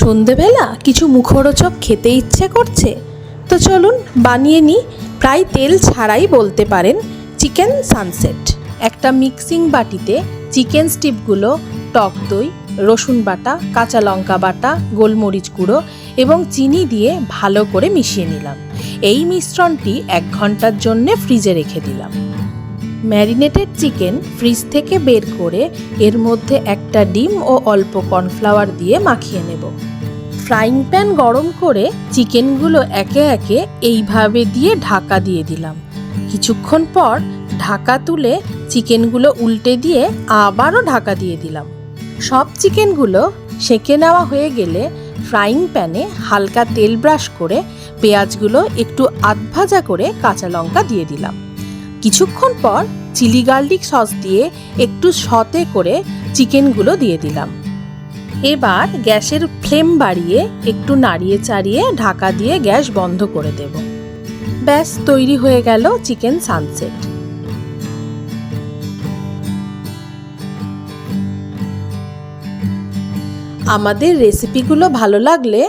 সন্ধেবেলা কিছু মুখরোচক খেতে ইচ্ছে করছে, তো চলুন বানিয়ে নিই। প্রায় তেল ছাড়াই বলতে পারেন চিকেন সানসেট। একটা মিক্সিং বাটিতে চিকেন স্টিকগুলো, টক দই, রসুন বাটা, কাঁচা লঙ্কা বাটা, গোলমরিচ গুঁড়ো এবং চিনি দিয়ে ভালো করে মিশিয়ে নিলাম। এই মিশ্রণটি 1 ঘন্টার জন্যে ফ্রিজে রেখে দিলাম। ম্যারিনেটেড চিকেন ফ্রিজ থেকে বের করে এর মধ্যে একটা ডিম ও অল্প কর্নফ্লাওয়ার দিয়ে মাখিয়ে নেব। ফ্রাইং প্যান গরম করে চিকেনগুলো একে একে এইভাবে দিয়ে ঢাকা দিয়ে দিলাম। কিছুক্ষণ পর ঢাকা তুলে চিকেনগুলো উল্টে দিয়ে আবারও ঢাকা দিয়ে দিলাম। সব চিকেনগুলো সেঁকে নেওয়া হয়ে গেলে ফ্রাইং প্যানে হালকা তেল ব্রাশ করে পেঁয়াজগুলো একটু আধভাজা করে কাঁচা লঙ্কা দিয়ে দিলাম। কিছুক্ষণ পর চিলি গার্লিক সস দিয়ে একটু সতে করে চিকেনগুলো দিয়ে দিলাম। এবার গ্যাসের ফ্লেম বাড়িয়ে একটু নাড়িয়ে চাড়িয়ে ঢাকা দিয়ে গ্যাস বন্ধ করে দেব। ব্যাস তৈরি হয়ে গেল চিকেন সানসেট। আমাদের রেসিপিগুলো ভালো লাগলে